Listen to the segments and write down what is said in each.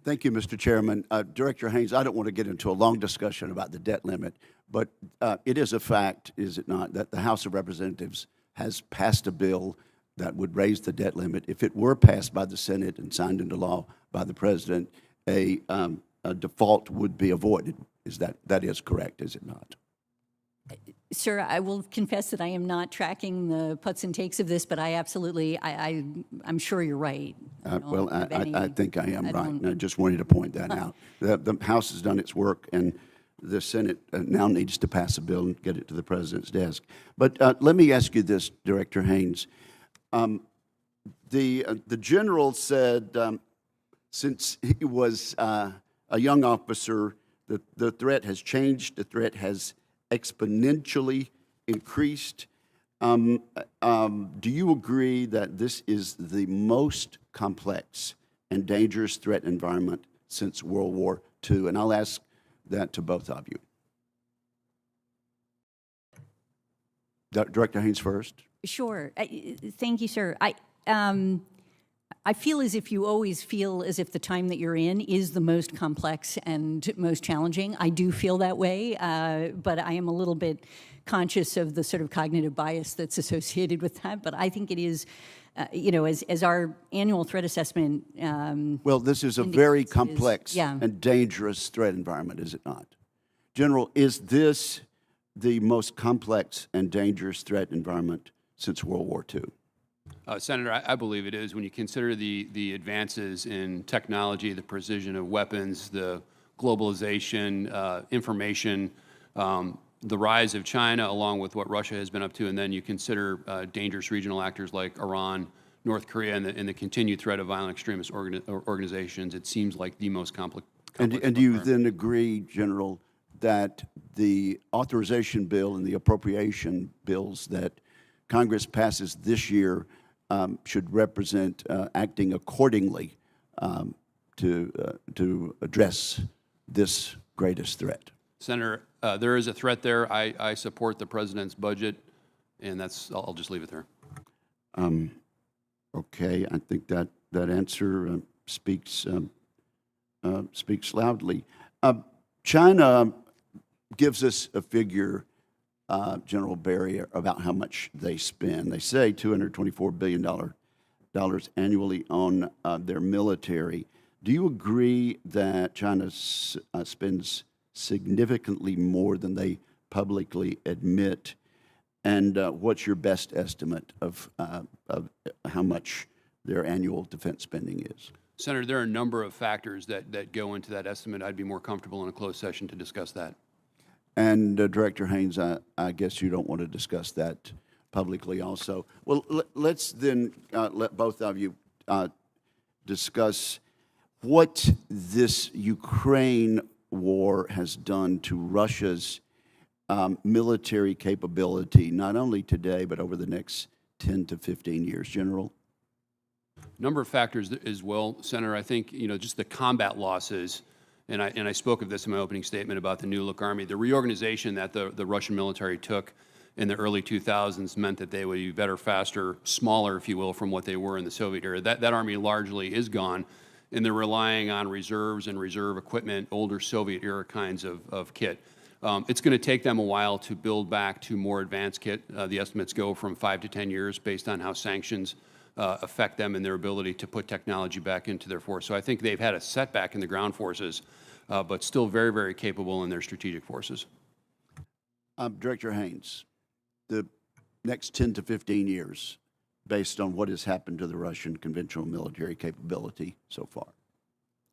Thank you, Mr. Chairman. Director Haines, I don't want to get into a long discussion about the debt limit, but it is a fact, is it not, that the House of Representatives has passed a bill that would raise the debt limit. If it were passed by the Senate and signed into law by the President, a default would be avoided. That is correct, is it not? Sir, I will confess that I am not tracking the puts and takes of this, but I absolutely, I'm sure you're right. Well, I think I am right, and I just wanted to point that out. The House has done its work, and the Senate now needs to pass a bill and get it to the President's desk. But let me ask you this, Director Haines. The General said since he was a young officer, the threat has changed, the threat has exponentially increased. Do you agree that this is the most complex and dangerous threat environment since World War II? And I'll ask that to both of you. Director Haines first. Sure. Thank you, sir. I feel as if you always feel as if the time that you're in is the most complex and most challenging. I do feel that way, but I am a little bit conscious of the sort of cognitive bias that's associated with that. But I think it is, as our annual threat assessment. Well, this is a very complex and dangerous threat environment, is it not? General, is this the most complex and dangerous threat environment since World War II? Senator, I believe it is. When you consider the advances in technology, the precision of weapons, the globalization, information, the rise of China, along with what Russia has been up to, and then you consider dangerous regional actors like Iran, North Korea, and the continued threat of violent extremist organizations, it seems like the most complex. And do you then agree, General, that the authorization bill and the appropriation bills that Congress passes this year should represent acting accordingly to address this greatest threat? Senator, there is a threat there. I support the President's budget, and I'll just leave it there. Okay, I think that answer speaks loudly. China gives us a figure, General Barry, about how much they spend. They say $224 billion annually on their military. Do you agree that China spends significantly more than they publicly admit? And what's your best estimate of how much their annual defense spending is? Senator, there are a number of factors that go into that estimate. I'd be more comfortable in a closed session to discuss that. And Director Haines, I guess you don't want to discuss that publicly also. Well, let's then let both of you discuss what this Ukraine war has done to Russia's military capability, not only today, but over the next 10 to 15 years. General? A number of factors as well, Senator. I think, just the combat losses, and I spoke of this in my opening statement about the New Look Army. The reorganization that the Russian military took in the early 2000s meant that they would be better, faster, smaller, if you will, from what they were in the Soviet era. That army largely is gone, and they're relying on reserves and reserve equipment, older Soviet-era kinds of kit. It's going to take them a while to build back to more advanced kit. The estimates go from 5 to 10 years based on how sanctions affect them and their ability to put technology back into their force. So I think they've had a setback in the ground forces, but still very, very capable in their strategic forces. Director Haines, the next 10 to 15 years, based on what has happened to the Russian conventional military capability so far?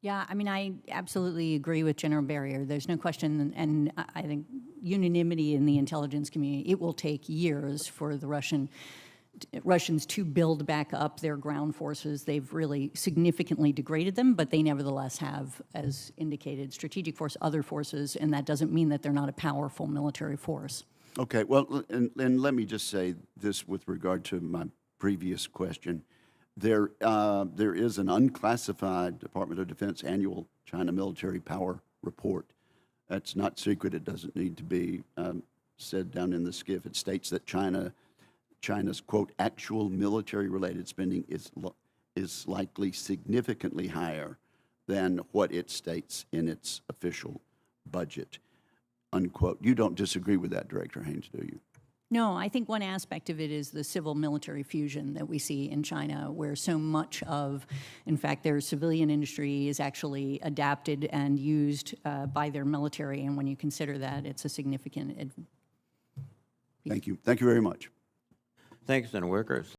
Yeah, I mean, I absolutely agree with General Barrier. There's no question, and I think unanimity in the intelligence community, it will take years for the Russians to build back up their ground forces. They've really significantly degraded them, but they nevertheless have, as indicated, strategic force, other forces, and that doesn't mean that they're not a powerful military force. Okay, well, and let me just say this with regard to my previous question. There is an unclassified Department of Defense annual China military power report. That's not secret. It doesn't need to be said down in the skiff. It states that China's, quote, actual military-related spending is likely significantly higher than what it states in its official budget, unquote. You don't disagree with that, Director Haines, do you? No, I think one aspect of it is the civil-military fusion that we see in China, where so much of, in fact, their civilian industry is actually adapted and used by their military, and when you consider that, it's a significant. Thank you. Thank you very much. Thank you, Senator Wicker.